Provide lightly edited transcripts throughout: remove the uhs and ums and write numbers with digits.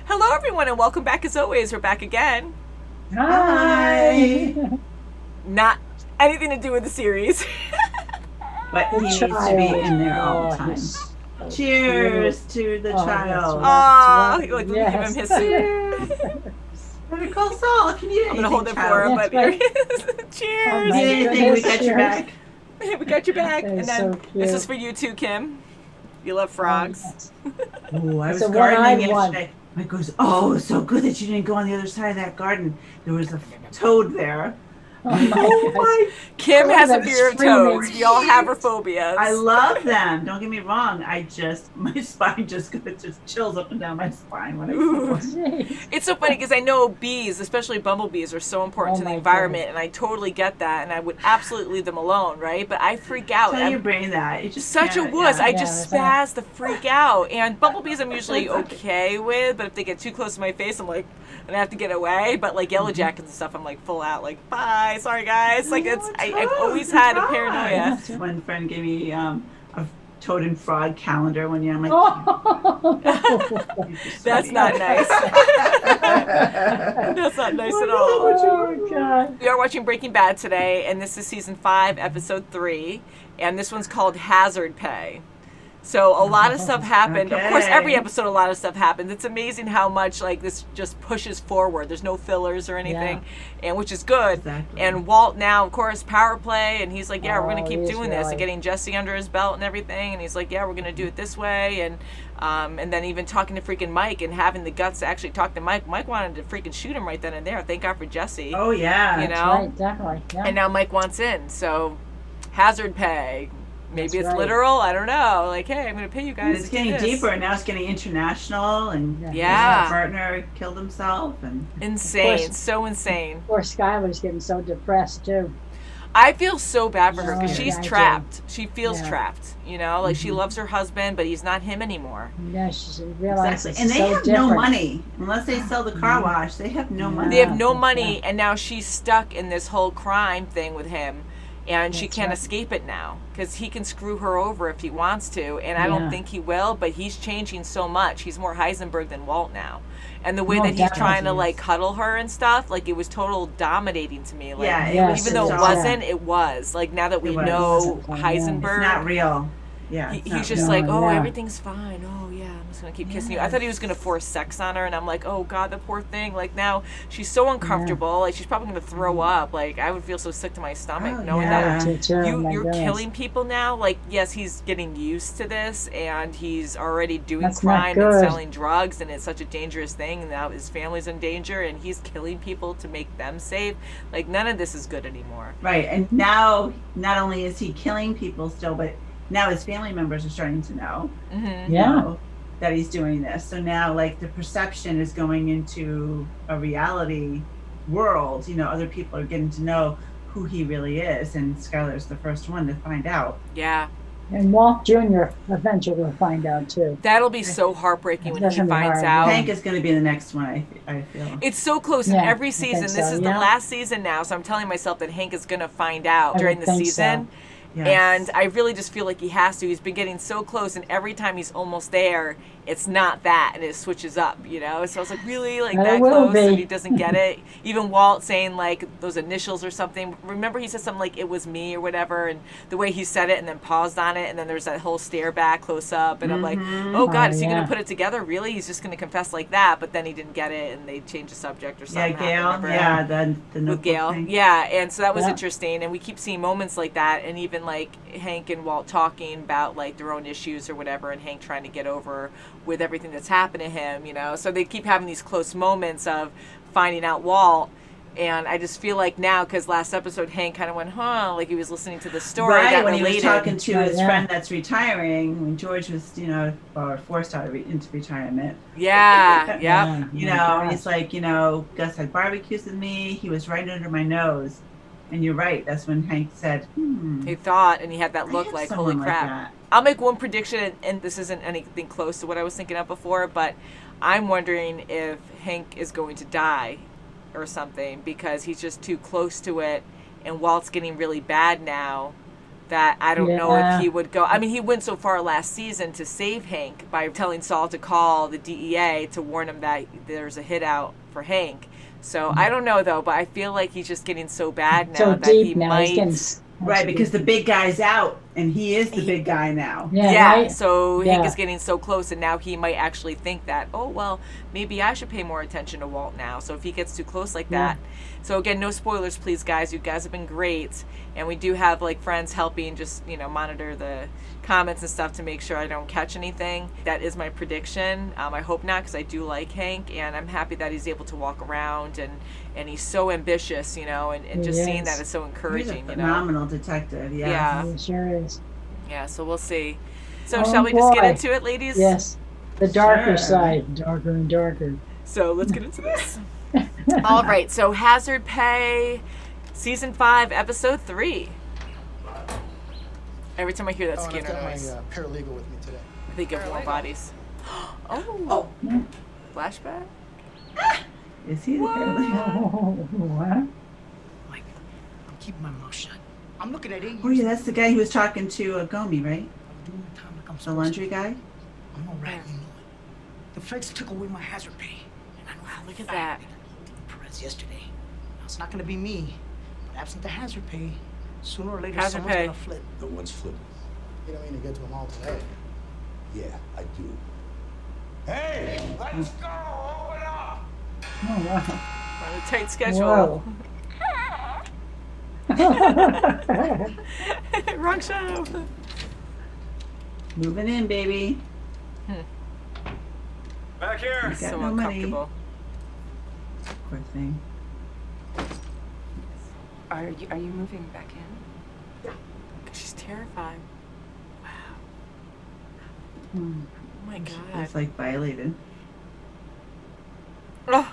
Hello, everyone, and welcome back as always. We're back again. Hi. Not anything to do with the series. But he needs to be in there all the time. Cheers to the child. Oh, like, let me give him his Cheers. Better call Saul. Can you? I'm gonna hold it for him, but here he is. Cheers. Anything, we got your back. We got your back. That And is then so cute. this is for you too, Kim. You love frogs. Oh, I It's was a gardening one-eyed one. yesterday. Mike goes, "Oh, it's so good that you didn't go on the other side of that garden. There was a toad there." Oh my Kim has a that's fear of screaming. toads. We all have our phobias. I love them. Don't get me wrong. My spine just chills up and down my spine when I see Ooh. one. Jeez. It's so funny because I know bees, especially bumblebees, are so important Oh to the my environment, and I totally get that, and I would absolutely leave them alone, right? But I freak out. Tell I'm your brain that. You just such a can't, wuss. yeah. I just Yeah, spaz the freak out. And bumblebees I'm usually That's okay with, but if they get too close to my face, I'm like, and I have to get away. But like yellow jackets and stuff, I'm like full out, like, bye, sorry guys. Like I've always had a paranoia. One friend gave me a toad and frog calendar one year. I'm like, Oh. "You're just That's sweet." not nice. That's not nice at all. Oh, God. We are watching Breaking Bad today, and this is season 5, episode 3, and this one's called Hazard Pay. So a lot of stuff happened. Of course, every Okay. episode, a lot of stuff happens. It's amazing how much like this just pushes forward. There's no fillers or anything, and which is good. Exactly. And Walt now, of course, power play, and he's like, "Yeah, we're gonna Oh, keep he's doing this," really- and getting Jesse under his belt and everything. And he's like, "Yeah, we're gonna do it this way," and then even talking to freaking Mike and having the guts to actually talk to Mike. Mike wanted to freaking shoot him right then and there. Thank God for Jesse. Oh yeah. You know? Right, definitely. Yeah. And now Mike wants in, so hazard pay. Maybe That's it's right. literal. I don't know. Like, hey, I'm gonna pay you guys. It's to do getting this. deeper, and now it's getting international, and Yeah. his partner killed himself, and Insane. Of course. So insane. Poor Skylar's getting so depressed too. I feel so bad for her because Oh, she's yeah, I do. trapped. She feels Yeah. trapped. You know, like she loves her husband, but he's not him anymore. Yeah, she realizes exactly. And they so have different. no money unless they sell the car wash. They have no money. They have no Yeah. money, and now she's stuck in this whole crime thing with him, and she That's can't right. escape it now because he can screw her over if he wants to, and I don't Yeah. think he will. But he's changing so much. He's more Heisenberg than Walt now, and the way No, that he's definitely trying to is. like cuddle her and stuff, like it was total dominating to me. Like, Yeah, Yes, even though it is, wasn't, it was. Like now that we It was. know Yeah. Heisenberg, It's not real. Yeah. it's not he's just real. like, No, oh, yeah. everything's fine. Oh, yeah, I'm just going to keep kissing you. I thought he was going to force sex on her, and I'm like, oh, God, the poor thing. Like, now she's so uncomfortable. Like, she's probably going to throw up. Like, I would feel so sick to my stomach Oh, knowing yeah. that Too, oh my you're goodness. killing people now. Like, yes, he's getting used to this, and he's already doing That's not crime and good. selling drugs, and it's such a dangerous thing, and now his family's in danger, and he's killing people to make them safe. Like, none of this is good anymore. Right. And now, not only is he killing people still, but now his family members are starting to know, Mm-hmm. Yeah. know that he's doing this. So now, like, the perception is going into a reality world. You know, other people are getting to know who he really is, and Skylar's the first one to find out. Yeah. And Walt Jr. eventually will find out too. That'll be so heartbreaking when That's he gonna be finds hard, out. yeah. Hank is going to be the next one, I feel. It's so close in Yeah, every I season. think This so, is the yeah. last season now, so I'm telling myself that Hank is going to find out I during would the think so. season. Yes. And I really just feel like he has to. He's been getting so close, and every time he's almost there, it's not that, and it switches up, you know? So I was like, really? Like It that will close, and be. he doesn't get it? Even Walt saying, like, those initials or something. Remember he said something like, it was me or whatever, and the way he said it and then paused on it, and then there's that whole stare back close up, and I'm like, oh, God, Oh, is he going yeah. to put it together? Really? He's just going to confess like that, but then he didn't get it, and they changed the subject or Yeah, something. Gail. happened, remember? Yeah, the With notebook Gail. thing. Yeah, and so that was Yeah. interesting, and we keep seeing moments like that, and even like Hank and Walt talking about like their own issues or whatever, and Hank trying to get over with everything that's happened to him, you know. So they keep having these close moments of finding out Walt. And I just feel like now, because last episode Hank kind of went, huh, like he was listening to the story, Right, got when he was related. talking to his Yeah. friend that's retiring, when George was, or forced out into retirement. Yeah, yeah. You know, and he's like, Gus had barbecues with me. He was right under my nose. And you're right. That's when Hank said, He thought, and he had that I look have like, holy someone like crap. that. I'll make one prediction, and this isn't anything close to what I was thinking of before, but I'm wondering if Hank is going to die or something because he's just too close to it, and Walt's getting really bad now that I don't know Yeah. if he would go. I mean, he went so far last season to save Hank by telling Saul to call the DEA to warn him that there's a hit out for Hank. So I don't know though, but I feel like he's just getting so bad now So that he deep now. might. He's getting Right, because the big guy's out, and he is the big guy now. Yeah, right? so Yeah. Hank is getting so close, and now he might actually think that, oh, well, maybe I should pay more attention to Walt now. So if he gets too close like that. So again, no spoilers, please, guys. You guys have been great. And we do have, like, friends helping just, monitor the comments and stuff to make sure I don't catch anything. That is my prediction. I hope not, because I do like Hank, and I'm happy that he's able to walk around, and he's so ambitious, and just seeing that is so He's a encouraging, phenomenal detective. Yeah. Yeah. He sure is. Yeah, so we'll see. So Oh, shall we just get boy. into it, ladies? Yes. The darker Sure. side, darker and darker. So let's get into this. All right, so Hazard Pay, Season 5, Episode 3. Every time I hear that Oh, and I've Skinner got my noise, paralegal with me today. I think of Warm Bodies. Oh, flashback? Is he the paralegal? Oh, what? Mike, I'm keeping my mouth shut. I'm looking at 8 years. Oh yeah, that's the guy who was talking to Gomi, right? I'm doing my time like I'm The supposed laundry guy. to. I'm all right, you know it. The feds took away my hazard pay. And I know for a look at fact that. they got hold of Perez yesterday. Now, it's not going to be me. But absent the hazard pay, sooner or later Hazard someone's pay. going to flip. No one's flipping. You don't mean to get to them all today. Yeah, I do. Hey, let's go! Open up! Oh, wow. On a tight schedule. Whoa. Wrong show. Moving in, baby. Back here! Got So no money. uncomfortable. Poor thing. Are you moving back in? She's terrified. Wow. Hmm. Oh my God. It's like violated. Oh.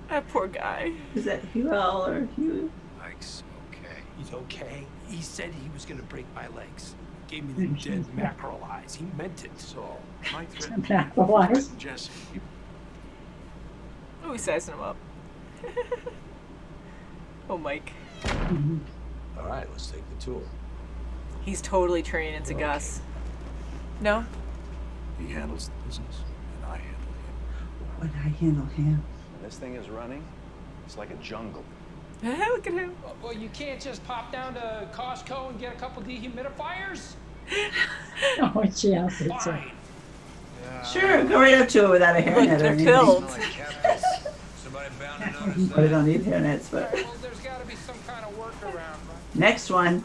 That poor guy. Is that Huel or Hugh? Mike's okay. He's okay. He said he was gonna break my legs. Gave me the dead mackerel eyes. He meant it. So, Mike threatened Mackerel eyes. Jesse. Oh, he's sizing him up. Oh, Mike. All right, let's take the tour. He's totally turning into Okay. Gus. No? He handles the business, and I handle him. When I handle him. When this thing is running, it's like a jungle. Look at him. Well, you can't just pop down to Costco and get a couple dehumidifiers. Oh, she else is Fine. Sure, go right up to it without a Look, hairnet or they're anything. filled. Somebody bound to notice But I don't need hairnets, but Well, there's got to be some kind of workaround, right? next one.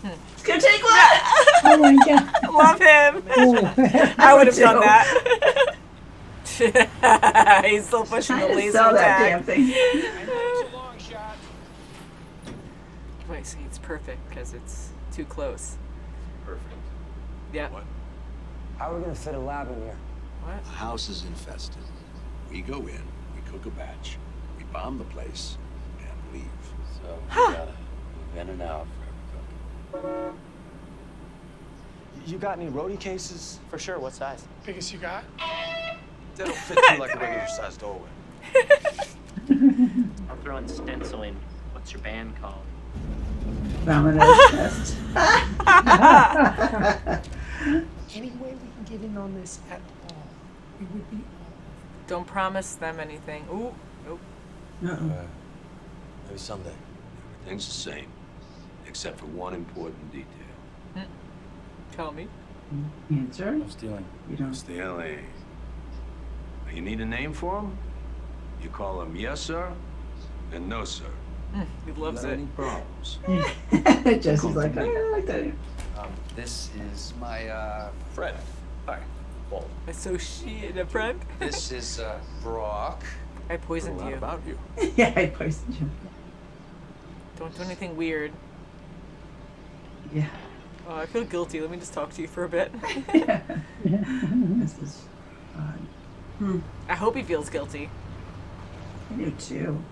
It's gonna take one. Oh my God. Love him. Oh. I would have done too. that. He's still pushing the Trying to laser sell that tag. damn thing. I know it's a long shot. Wait, see, it's perfect because it's too close. Perfect. Yeah. What? How are we gonna fit a lab in here? What? The house is infested. We go in, we cook a batch, we bomb the place, and leave. So we gotta move in and out for everybody. You got any roadie cases? For sure, what size? Biggest you got? That'll fit through like a regular sized doorway. I'll throw in stenciling. What's your band called? Ramona's test. Any way we can get in on this at all, we would be all. Don't promise them anything. Ooh, nope. Uh-oh. Maybe someday. Everything's the same, except for one important detail. Tell me. Answer. I'm stealing. You don't. Stanley. You need a name for him? You call him yes, sir, and no, sir. He loves Got it. any problems? Jesse's like, oh, I like that. This is my, friend. Hi, Walt. So she and a friend? This is, Brock. I poisoned A lot you. about you. Yeah, I poisoned you. Don't do anything weird. Yeah. Oh, I feel guilty. Let me just talk to you for a bit. This is odd. I hope he feels guilty. I do too.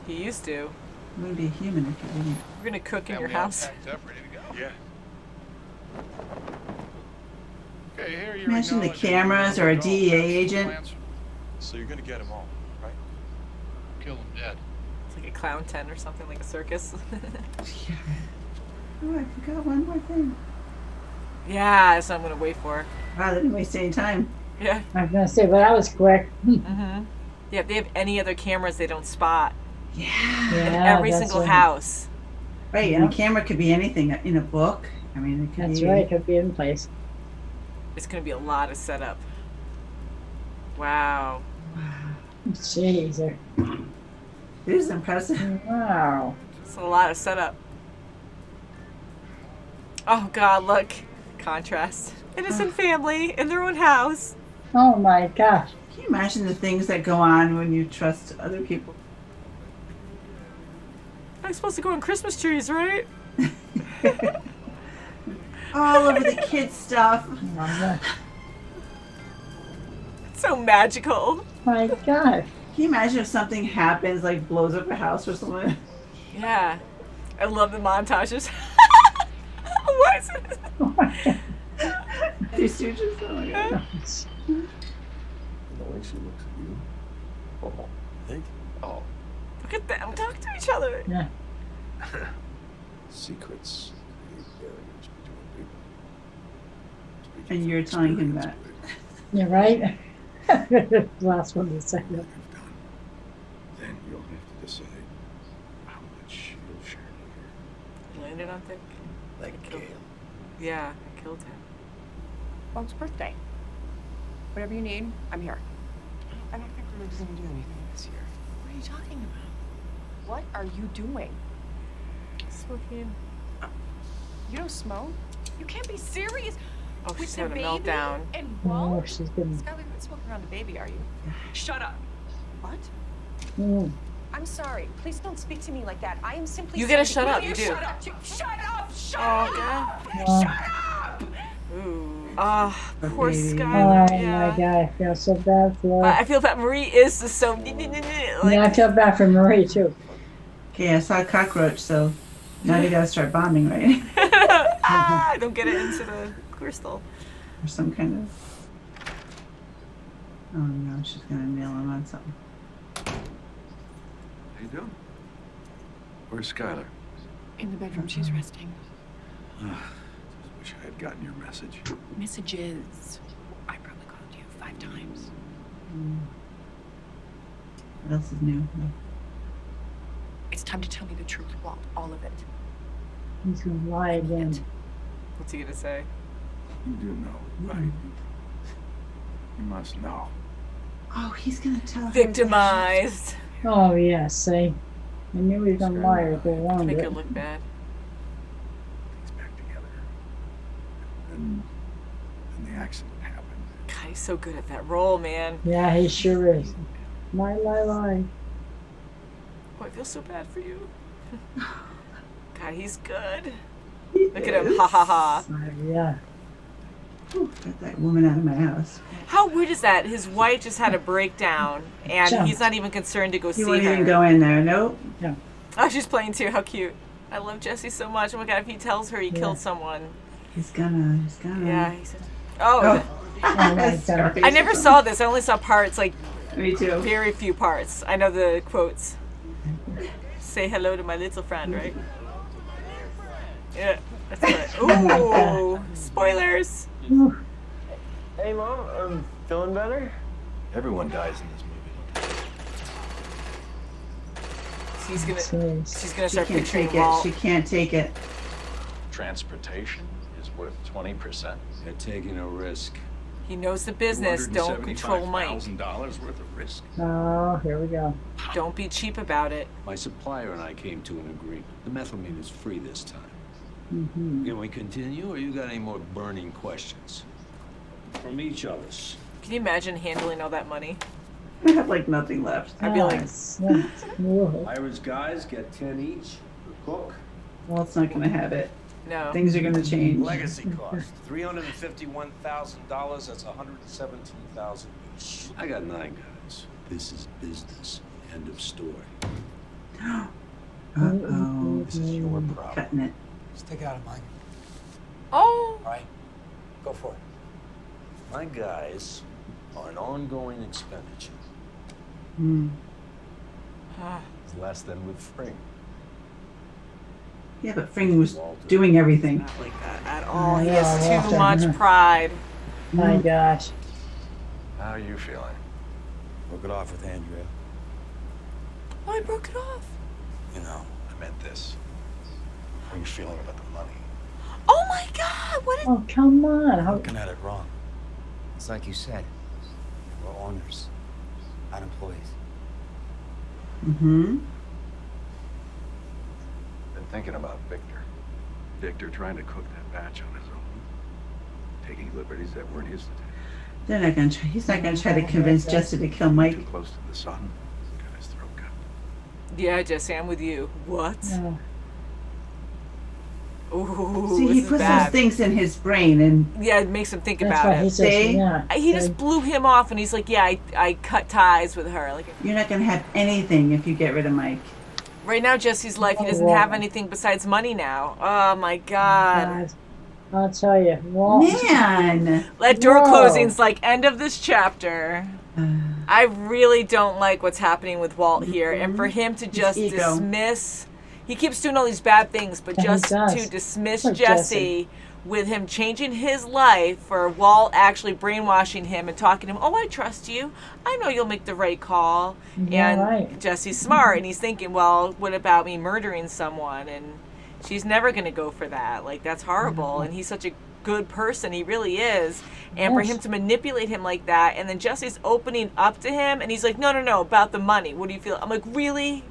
He used to. You wouldn't be a human if you didn't. We're gonna cook in your house. Yeah. Okay, here you Imagine the cameras or a DEA agent. So you're gonna get them all, right? Kill him dead. Like a clown tent or something, like a circus. Yeah. Oh, I forgot one more thing. Yeah, that's what I'm gonna wait for. Wow, they didn't waste any time. Yeah. I was gonna say, but that was quick. Mm-hmm. Yeah, if they have any other cameras they don't spot Yeah. in Yeah, every that's single right. house. Right, and a camera could be anything in a book. I mean, it could That's be. right. Could be in place. It's gonna be a lot of setup. Wow. Jeez. It is impressive. Wow. It's a lot of setup. Oh God, look. Contrast. Innocent family in their own house. Oh my gosh. Can you imagine the things that go on when you trust other people? I'm supposed to go on Christmas trees, right? All over the kids' stuff. It's so magical. My God. Can you imagine if something happens, like blows up a house or something? Yeah. I love the montages. What is it? Three Stooges? Oh my God. The way she looks at you. Oh, think? Oh, Look at them talk to each other. Yeah. secrets. Barriers between people. And you're telling him that. You're right. Last one to say that. You've done. Then you'll have to decide how much you'll share later. Landed on thick. Like Killed Gail. him. Yeah, I killed him. Walt's birthday. Whatever you need, I'm here. I don't think we're going to do anything this year. What are you talking about? What are you doing? Smoking. You don't smoke? You can't be serious. Oh, With she's the having a baby meltdown. And Oh, Walt? she's been. Skylar, you're not smoking around the baby, are you? Shut up. What? Mm. I'm sorry. Please don't speak to me like that. I am simply. You gotta saying- shut up, Will you do. Shut up. Shut up. Shut Oh, up. God. Shut up. Ooh. Ah, poor baby. Oh Skylar. Yeah. my God. I feel so bad for her. I feel that Marie is just so. Like, Yeah, I feel bad for Marie too. Okay, I saw a cockroach, so now they gotta start bombing, right? ah, don't get it into the crystal. Or some kind of. Oh no, she's gonna nail him on something. How you doing? Where's Skylar? In the bedroom, she's resting. Just wish I had gotten your message. Messages. I probably called you 5 times. What else is new? It's time to tell me the truth, Walt. All of it. He's gonna lie again. What's he gonna say? You do know, right? You must know. Oh, he's gonna tell her. Victimized. Oh yes, see. I knew he was gonna lie if they wanted Make it. it look bad. Things back together. And then the accident happened. God, he's so good at that role, man. Yeah, he sure is. Lie. Oh, I feel so bad for you. God, he's good. He Look at him. is. Ha ha ha. Yeah. Ooh, got that woman out of my house. How weird is that? His wife just had a breakdown, and Jumped. he's not even concerned to go see He won't her. even go in there. Nope. Oh, she's playing too. How cute. I love Jesse so much. Oh my God, if he tells her he killed someone. He's gonna. Yeah, he said. Oh, Oh my God. Scarface I or never something. saw this. I only saw parts, like Me too. very few parts. I know the quotes. Say hello to my little friend, right? Yeah, that's right. Ooh, spoilers. Hey, Mom, I'm feeling better? Everyone dies in this movie. She's gonna Jeez. she's gonna She start can't picturing take it. Walt. She can't take it. Transportation is worth 20%. They're taking a risk. He knows the business. Don't control Mike. $275,000 worth of risk. Oh, here we go. Don't be cheap about it. My supplier and I came to an agreement. The methylamine is free this time. Mm-hmm. Can we continue, or you got any more burning questions? From each of us. Can you imagine handling all that money? I have like nothing left. I'd be like, Whoa. Irish guys get 10 each. The cook. Well, it's not gonna have it. no. Things are gonna change. Legacy cost $351,000. That's $117,000 each. I got 9 guys. This is business. End of story. Uh-oh. This is your problem. Cutting it. Stick out of mine. Oh, All right? Go for it. My guys are an ongoing expenditure. Hmm. It's less than with Fring. Yeah, but Fring was doing everything. Not like that at all. He Yeah, has too Walter. much pride. My gosh. How are you feeling? Broke it off with Andrea. Oh, I broke it off. You know, I meant this. How are you feeling about the money? Oh my God! What? Oh, come on. How, looking at it wrong. It's like you said. We're owners, not employees. Mm-hmm. Been thinking about Victor. Victor trying to cook that batch on his own. Taking liberties that weren't his to take. They're not gonna try. He's not gonna try to convince Jesse to kill Mike. Too close to the sun. Got his throat cut. Yeah, Jesse, I'm with you. What? no. Ooh, See, this he is puts bad. those things in his brain, and Yeah, it makes him think That's about why it. he says, See? yeah. He just blew him off, and he's like, "Yeah, I cut ties with her." Like you're not gonna have anything if you get rid of Mike. right now, Jesse's life, he doesn't have anything besides money now. Oh my God! God, I'll tell you. Walt, Man. Let door Whoa. closings like end of this chapter. I really don't like what's happening with Walt here, and for him to just ego. dismiss. He keeps doing all these bad things, but Yeah, he just does. to dismiss Poor Jesse with him changing his life for Walt actually brainwashing him and talking to him, oh, I trust you. I know you'll make the right call. Yeah, and right. Jesse's smart, and he's thinking, well, what about me murdering someone? And she's never going to go for that. Like, that's horrible. And he's such a good person. He really is. And for Yes. him to manipulate him like that, and then Jesse's opening up to him, and he's like, no, about the money. What do you feel? I'm like, really?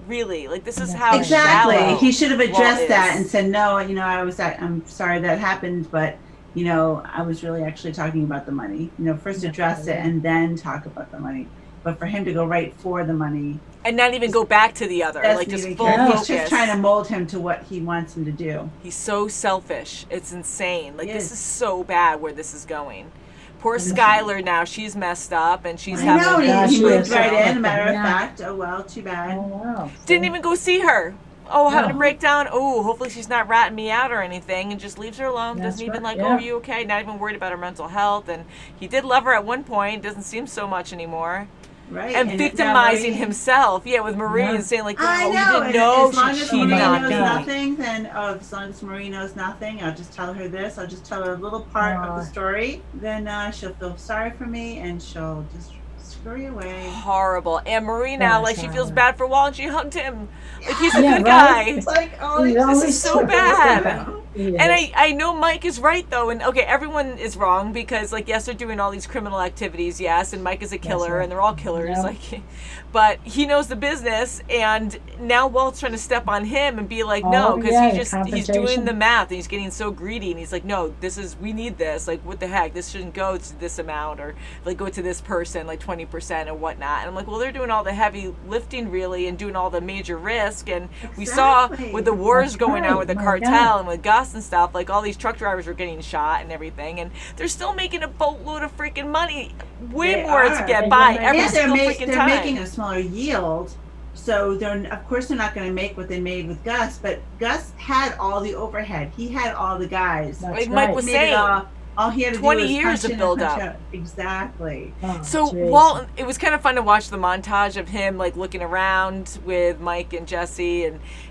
Like, this is how Exactly. shallow He should have Walt addressed that is. and said, no, I'm sorry that happened, but, I was really actually talking about the money. First address it and then talk about the money. But for him to go right for the money. And not even go back to the other. Like, just full focus. He's just trying to mold him to what he wants him to do. He's so selfish. It's insane. Like, He this is. is so bad where this is going. Poor Skylar now. She's messed up, and she's I having know, a Yeah, he she moved is. right in, matter of Yeah. fact. Oh, well, too bad. Oh, wow. Didn't even go see her. Oh, having a No. breakdown. Oh, hopefully she's not ratting me out or anything, and just leaves her alone. That's Doesn't even right, oh, yeah. are you okay? Not even worried about her mental health. And he did love her at one point. Doesn't seem so much anymore. Right. And now victimizing Marie- himself. Yeah, with Marie Yeah. and saying like, I oh, know. you didn't And know as long she as cheated Marie on knows me. nothing, then as long as Marie knows nothing, I'll just tell her this. I'll just tell her a little part of Aw. the story. Then she'll feel sorry for me, and she'll just scurry away. Horrible. And Marie now, Yeah, like, she sorry. feels bad for Walt, and she hugged him. Like, he's a Yeah, good right? guy. It's like, oh, He's this always is so bad. He And is. I know Mike is right though, and okay, everyone is wrong because like yes, they're doing all these criminal activities, yes, and Mike is a killer, right. and they're all killers, Yep. like, but he knows the business, and now Walt's trying to step on him and be like, no, Oh, because yeah, he's doing confrontation. the math, and he's getting so greedy, and he's like, no, we need this, like, what the heck, this shouldn't go to this amount, or like go to this person, like 20% or whatnot, and I'm like, well, they're doing all the heavy lifting really, and doing all the major risk, and we saw Exactly. with the wars That's going on right. with the My cartel God. and with Gus and stuff, like all these truck drivers were getting shot and everything, and they're still making a boatload of freaking money, way They more to are. get They by are. every And they're, single freaking they're time. making a smaller yield, so they're of course they're not going to make what they made with Gus. But Gus had all the overhead. He had all the guys. That's Like Mike right. was Made it saying. all he had to 20 do was years punch of in and build punch up. out. Exactly. Oh, So jeez. Walt, it was kind of fun to watch the montage of him like looking around with Mike and Jesse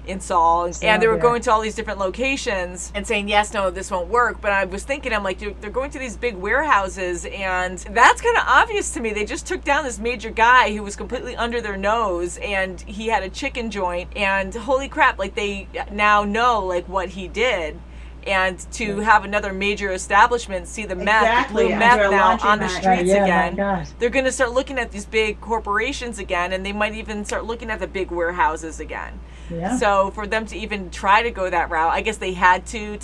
and Saul, and they were yeah. going to all these different locations and saying yes, no, this won't work. But I was thinking, I'm like, dude, they're going to these big warehouses, and that's kind of obvious to me. They just took down this major guy who was completely under their nose, and he had a chicken joint, and holy crap, like they now know like what he did. And to have another major establishment see the meth, Exactly, the blue under meth a now on the laundromat. streets Right, yeah, my again, gosh. they're going to start looking at these big corporations again, and they might even start looking at the big warehouses again. Yeah. So for them to even try to go that route, I guess they had to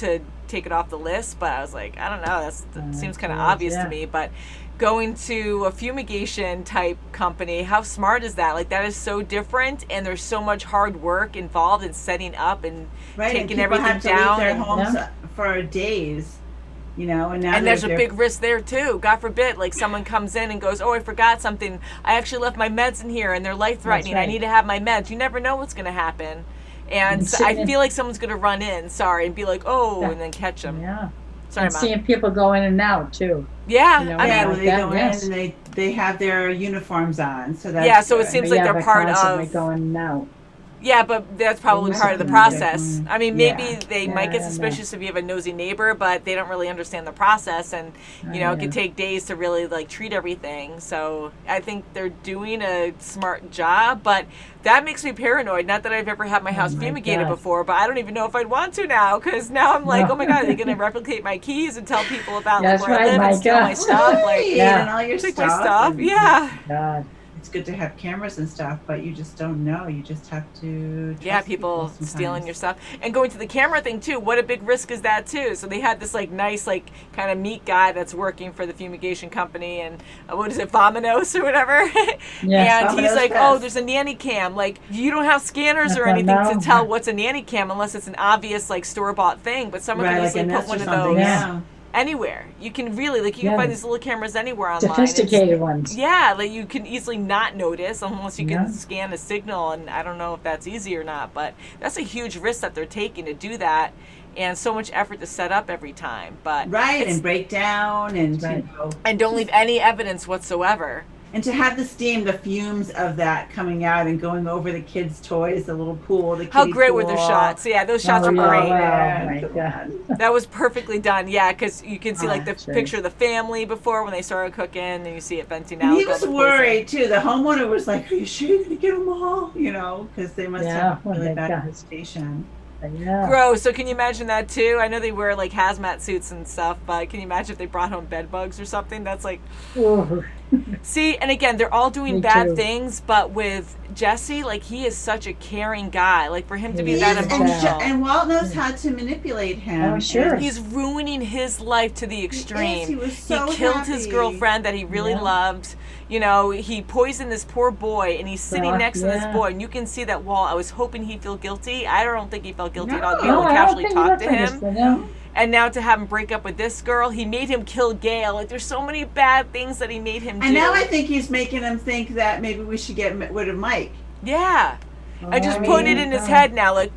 take it off the list. But I was like, I don't know, that seems kind of geez, obvious yeah. to me. But going to a fumigation type company, how smart is that? Like, that is so different, and there's so much hard work involved in setting up and Right. taking and people everything have to down. leave their and- homes Yeah. for days. And now And there's a they're- big risk there too. God forbid, like someone comes in and goes, "Oh, I forgot something. I actually left my meds in here, and they're life threatening. right. I need to have my meds." You never know what's going to happen, and And so I sitting- feel like someone's going to run in, sorry, and be like, "Oh," Yeah. and then catch them. Yeah. Sorry, And Mom. seeing people go in and out too. Yeah, You know, I Yeah, mean, when they that, go yes. in and they have their uniforms on, so that's Yeah, so it good. seems But like yeah, they're part constantly of. going out. Yeah, but that's probably part of the process. I mean, maybe Yeah. they Yeah, might get I know. suspicious if you have a nosy neighbor, but they don't really understand the process, and you know, it could take days to really like treat everything. So I think they're doing a smart job, but that makes me paranoid. Not that I've ever had my house my fumigated God. before, but I don't even know if I'd want to now, because now I'm like, No. oh my God, are they going to replicate my keys and tell people about That's like, where I right, live and steal my Micah. stuff? Like, Right, Yeah. and all your take stuff. my stuff. and Yeah. God. It's good to have cameras and stuff, but you just don't know. You just have to trust Yeah, people sometimes. stealing your stuff and going to the camera thing too. What a big risk is that too? So they had this like nice like kind of meat guy that's working for the fumigation company, and what is it, Vominos or whatever? Yes, and he's Vominos like, Fest. oh, there's a nanny cam. Like you don't have scanners or Nothing, anything to no. tell what's a nanny cam unless it's an obvious like store bought thing. But someone Right, can like a easily put Nest or one of something. those Yeah. anywhere. You can really like you can Yeah. find these little cameras anywhere online. Sophisticated ones. Yeah, like you can easily not notice unless you can Yeah. scan a signal, and I don't know if that's easy or not, but that's a huge risk that they're taking to do that, and so much effort to set up every time. But Right, it's- and break down, and Right. you know, and don't leave any evidence whatsoever. and to have the steam, the fumes of that coming out and going over the kids' toys, the little pool, the How kiddie great were the pool. shots? Yeah, those shots Oh, were yeah, great. wow, Yeah, my God. That was perfectly done. Yeah, because you can see like the that's right. picture of the family before when they started cooking, and you see it venting And out. he with all was the poison. worried too. The homeowner was like, "Are you sure you're gonna get them all?" You know, because they must Yeah, have a oh really my bad God. reputation. Yeah. Gross. So can you imagine that too? I know they wear like hazmat suits and stuff, but can you imagine if they brought home bed bugs or something? That's like, Ooh. see, and again, they're all doing Me bad too. things, but with Jesse, like he is such a caring guy. Like for him to be He that is, emotional. and Walt knows how to manipulate him. Oh, sure. and He's ruining his life to the extreme. He was so killed his happy. girlfriend that he really Yeah. loved. You know, he poisoned this poor boy, and he's sitting Yeah, next to this yeah. boy, and you can see that Walt. I was hoping he'd feel guilty. I don't think he felt guilty at all. No. You No, know, I don't casually think talked he to him. understood, no. And now to have him break up with this girl, he made him kill Gail. Like there's so many bad things that he made him do. And now I think he's making him think that maybe we should get rid of Mike. yeah, I just Oh, put it yeah. in his head now. Like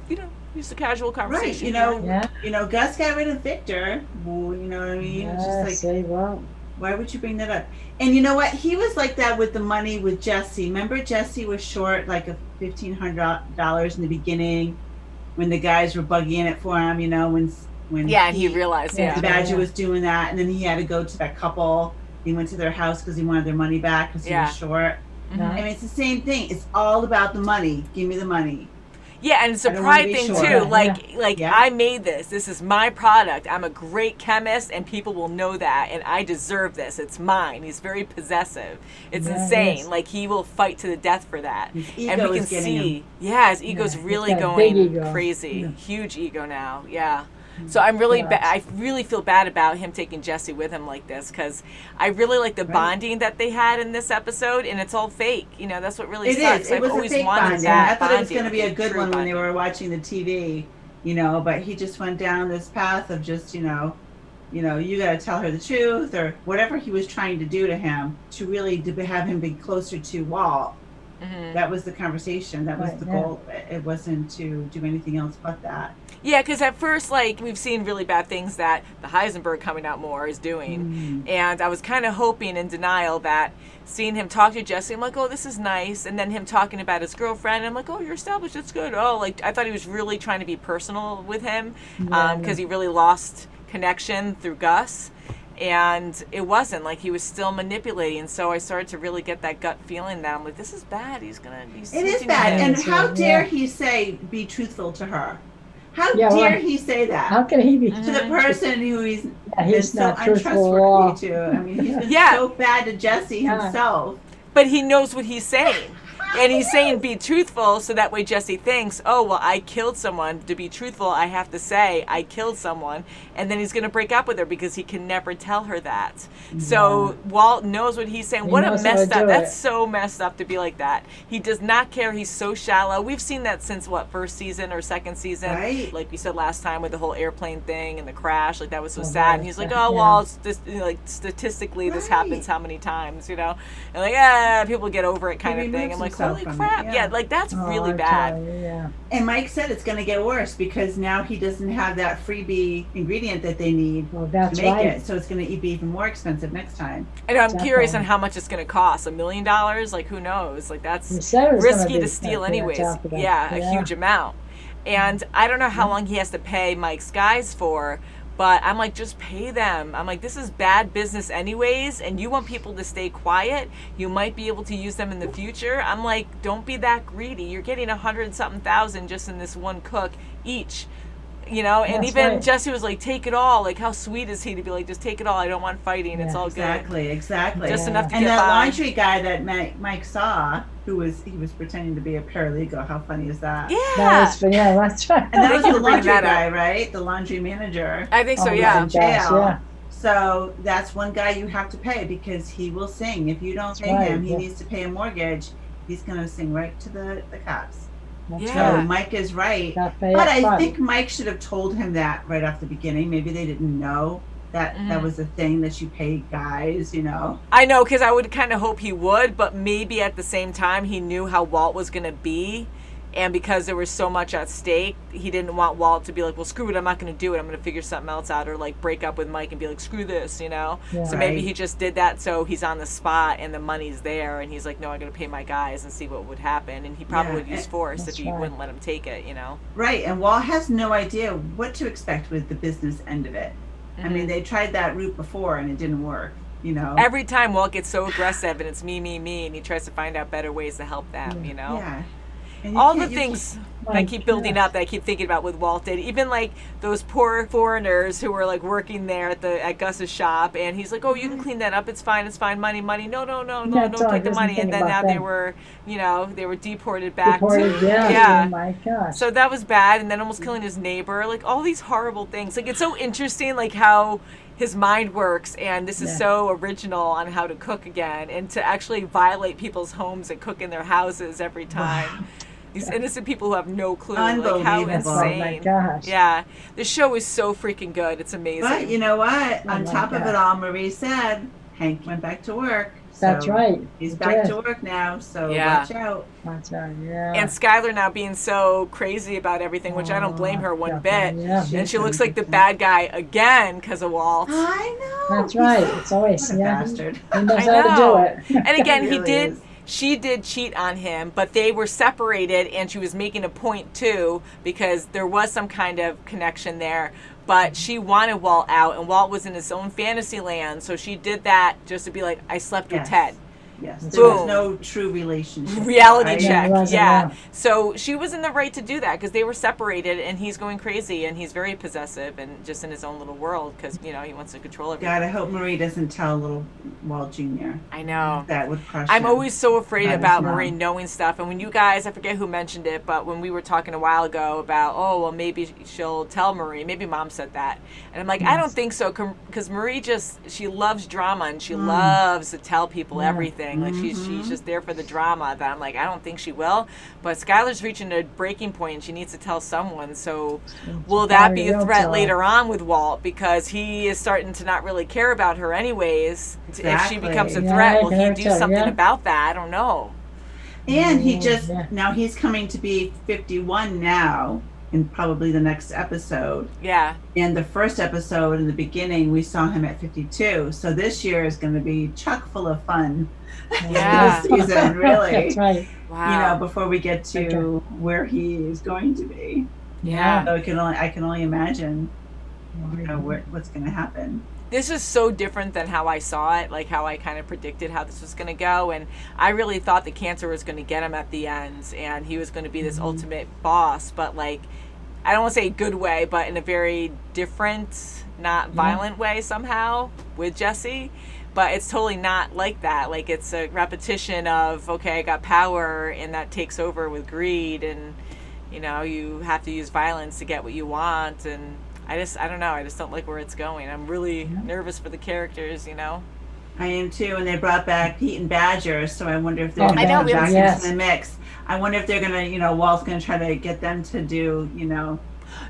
you know, just a casual Right, conversation. you know, Yeah. Gus got rid of Victor. Well, you know what I mean? It's Yeah, just like, say well. why would you bring that up? And you know what? He was like that with the money with Jesse. Remember, Jesse was short like $1,500 in the beginning when the guys were bugging it for him. You know, when Yeah, and he realized. Yeah. Yeah. the Badger was doing that, and then he had to go to that couple. He went to their house because he wanted their money back because he Yeah. was short. Mhm. I mean, it's the same thing. It's all about the money. Give me the money. Yeah, and it's a I don't wanna pride be thing sure. too. Yeah. Like Yeah. I made this. This is my product. I'm a great chemist, and people will know that, and I deserve this. It's mine. He's very possessive. It's Yeah, insane. yes. Like he will fight to the death for that. His And ego we can is getting see, him. yeah, his ego's Yeah, he's really got a big going ego. crazy. Yeah. Huge ego now. Yeah. So I'm really, Yeah. I really feel bad about him taking Jesse with him like this, because I really like the Right. bonding that they had in this episode, and it's all fake. You know, that's what really It sucks. is. It I've was a always fake wanted bonding. that I thought it was bonding, going to be a good true one when they bonding. were watching the TV, you know. But he just went down this path of just, you know, you got to tell her the truth or whatever he was trying to do to him to really have him be closer to Walt. Mhm. That was the conversation. That was Right, the yeah. goal. It wasn't to do anything else but that. Yeah, because at first, like, we've seen really bad things that the Heisenberg coming out more is doing. And I was kind of hoping in denial that seeing him talk to Jesse, I'm like, oh, this is nice. And then him talking about his girlfriend, I'm like, oh, you're established, that's good. Oh, like, I thought he was really trying to be personal with him because he really lost connection through Gus. And it wasn't, like, he was still manipulating. So I started to really get that gut feeling that I'm like, this is bad. He's going to be It is switching bad. him. And Yes, how yeah. dare he say, be truthful to her? How Yeah, dare well, he say that? How can he be? to the person who he's Yeah, he's been so not truthful at all. untrustworthy to. I mean, he's been Yeah. so bad to Jesse Yeah. himself. But he knows what he's saying. And he's saying be truthful so that way Jesse thinks, oh, well, I killed someone. To be truthful, I have to say I killed someone. And then he's going to break up with her because he can never tell her that. So Walt knows what he's saying. He What a knows how messed to up. do That's it. so messed up to be like that. He does not care. He's so shallow. We've seen that since, what, first season or second season? Right. Like we said last time with the whole airplane thing and the crash. Like that was so Oh, sad. And right. he's like, Yeah. oh, well, it's just, you know, like statistically this Right. happens how many times, you know? And like, yeah, people get over it kind He of thing. removes I'm like, holy from crap. it. Yeah, like that's really I bad. tell you, yeah. And Mike said it's going to get worse because now he doesn't have that freebie ingredient that they need Well, that's to make right. it. So it's going to be even more expensive next time. And I'm curious on Definitely. how much it's going to cost. $1 million? Like, who knows? Like, You that's said it was gonna risky be to steal up there, anyways. top of that. Yeah, a huge amount. And I don't know how long he has to pay Mike's guys for, but I'm like, just pay them. I'm like, this is bad business anyways, and you want people to stay quiet. You might be able to use them in the future. I'm like, don't be that greedy. You're getting 100-something thousand just in this one cook each. You know, and That's even right. Jesse was like, take it all. Like, how sweet is he to be like, just take it all. I don't want fighting. It's Yeah. all Exactly. Just enough to And get that by. laundry guy that Mike saw, he was pretending to be a paralegal. How funny is that? Yeah. That's right. And that was you the for bringing laundry that guy, up. right? The laundry manager. I think so, Oh, yeah. my gosh, yeah. So that's one guy you have to pay because he will sing. If you don't That's pay right, him, he yeah. needs to pay a mortgage. He's going to sing right to the cops. That's Yeah. So right. Mike is right. Gotta pay But up I front. think Mike should have told him that right off the beginning. Maybe they didn't know that that was a thing that you pay guys, you know. I know, because I would kind of hope he would, but maybe at the same time he knew how Walt was going to be. And because there was so much at stake, he didn't want Walt to be like, well, screw it, I'm not going to do it. I'm going to figure something else out, or like break up with Mike and be like, screw this, you know? Yeah. So maybe he just did that so he's on the spot and the money's there. And he's like, no, I'm going to pay my guys and see what would happen. And he probably Yeah, would use force if that's he right. wouldn't let him take it, you know? Right, and Walt has no idea what to expect with the business end of it. I mean, they tried that route before and it didn't work, you know. Every time Walt gets so aggressive and it's me, and he tries to find out better ways to help them, you know? Yeah. And you All the can't- you things that Like, keep building up that I keep thinking about with Walt did. Even like those poor foreigners who were like working there at Gus's shop, and he's like, "Oh, you can clean that up. It's fine. Money. No, That's don't all. take the Doesn't money." think And then about now they them. were, you know, they were deported back. Deported, yeah. yeah. Oh my gosh. So that was bad, and then almost killing his neighbor. Like all these horrible things. Like it's so interesting, like how his mind works, and this is Yeah. so original on how to cook again, and to actually violate people's homes and cook in their houses every time. These innocent people who have no clue. Like how Unbelievable. Oh my insane. gosh. Yeah. The show is so freaking good. It's amazing. But you know what? Oh On my top of God. it all, Marie said Hank went back to work. That's So right. He's He back did. to work now, so Yeah. watch out. That's right, yeah. And Skylar now being so crazy about everything, which I don't blame her one bit. Yeah. And she looks like the bad guy again because of Walt. I know. That's right. It's always, What a yeah. bastard. He knows I how to know. do it. And again, He really is. she did cheat on him, but they were separated, and she was making a point too, because there was some kind of connection there. But she wanted Walt out, and Walt was in his own fantasy land, so she did that just to be like, I slept with Yes. Ted. Yes, That's there was Boom. no true relationship. Reality right? check, it wasn't, yeah. yeah. So she was in the right to do that because they were separated, and he's going crazy, and he's very possessive and just in his own little world because you know he wants to control everything. God, I hope Marie doesn't tell little Walt Jr. I know. That would crush I'm him. always so afraid By his about mom. Marie knowing stuff. And when you guys, I forget who mentioned it, but when we were talking a while ago about, oh, well, maybe she'll tell Marie. Maybe Mom said that. And I'm like, I don't think so, because Marie she loves drama, and she loves to tell people everything. Like she's just there for the drama. That I'm like, I don't think she will. But Skylar's reaching a breaking point, and she needs to tell someone. So will that be a Probably threat will later on with Walt? Because he is starting to not really care about her anyways. If she Exactly. becomes a Yeah, threat, I will can he hurt do you, something yeah. about that? I don't know. And he just yeah. now he's coming to be 51 now in probably the next episode. Yeah. And the first episode in the beginning we saw him at 52. So this year is going to be chock full of fun. Yeah. This season, really. That's right. Wow. You know, before we get to where he is going to be. Yeah. So I can only imagine what's going to happen. This is so different than how I saw it, like how I kind of predicted how this was going to go. And I really thought the cancer was going to get him at the end, and he was going to be this ultimate boss. But like, I don't want to say good way, but in a very different, not violent way somehow with Jesse. But it's totally not like that. Like it's a repetition of, okay, I got power, and that takes over with greed, and you know, you have to use violence to get what you want. And I don't know. I just don't like where it's going. I'm really nervous for the characters, you know. I am too, and they brought back Pete and Badger, so I wonder if they're Oh, going I to know, come we back yes. into the mix. I wonder if they're going to, you know, Walt's going to try to get them to do, you know,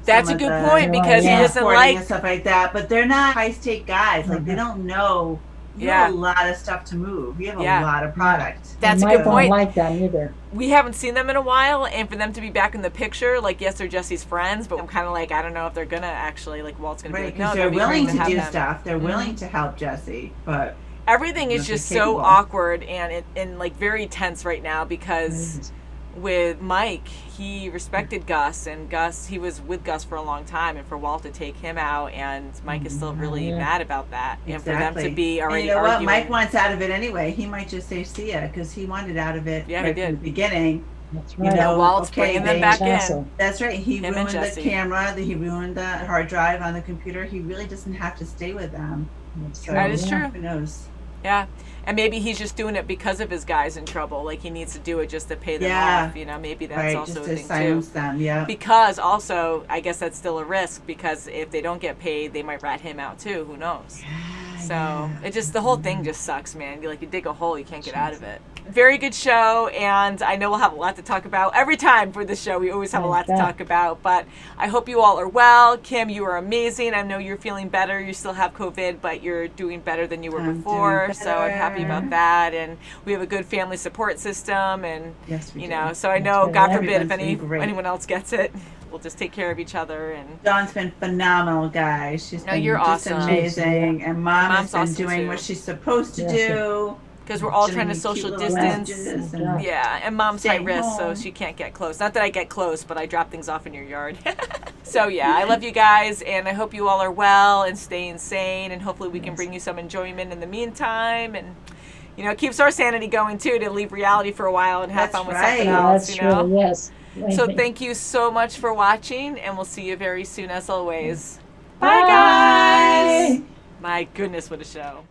That's a some of good the point because he doesn't transporting like. and stuff like that. But they're not high-stake guys. Like they don't know You have a lot of stuff to move. You have a lot of product. That's a Mike good won't point. like that either. We haven't seen them in a while, and for them to be back in the picture, like, yes, they're Jesse's friends, but I'm kind of like, I don't know if they're gonna actually, like, Walt's gonna be like, no, they're willing to do them. stuff. They're willing to help Jesse, but everything is just so awkward and like very tense right now because with Mike, he respected Gus, and he was with Gus for a long time, and for Walt to take him out, and Mike is still really mad about that, and for them to be already and you know arguing. what? Mike wants out of it anyway. He might just say see ya because he wanted out of it right from the beginning. That's right. You know, Walt's bringing them back in. That's right. He Him ruined and the Jesse. camera. He ruined the hard drive on the computer. He really doesn't have to stay with them. So, That is true. Who knows? Yeah, and maybe he's just doing it because of his guys in trouble. Like he needs to do it just to pay them off. You know, maybe that's also just a to thing silence too. them. Yeah. Because also, I guess that's still a risk because if they don't get paid, they might rat him out too. Who knows? So it just the whole thing just sucks, man. You dig a hole, you can't get out of it. Very good show, and I know we'll have a lot to talk about every time for this show. We always have a lot to talk about, but I hope you all are well. Kim, you are amazing. I know you're feeling better. You still have COVID, but you're doing better than you were before. So I'm happy about that, and we have a good family support system, and you know. So I know, God forbid, if anyone else gets it, we'll just take care of each other. And Dawn's been phenomenal, guys. She's been you're just awesome. amazing, and Mom has been awesome doing too. what she's supposed to do. Because we're all trying to social distance. And and Mom's high staying risk, so home. she can't get close. Not that I get close, but I drop things off in your yard. So yeah, I love you guys, and I hope you all are well and staying sane, and hopefully we can bring you some enjoyment in the meantime. And you know, it keeps our sanity going too to leave reality for a while and have fun with something else. That's You know. true. Yes. So thank you so much for watching, and we'll see you very soon as always. Bye, guys. My goodness, what a show.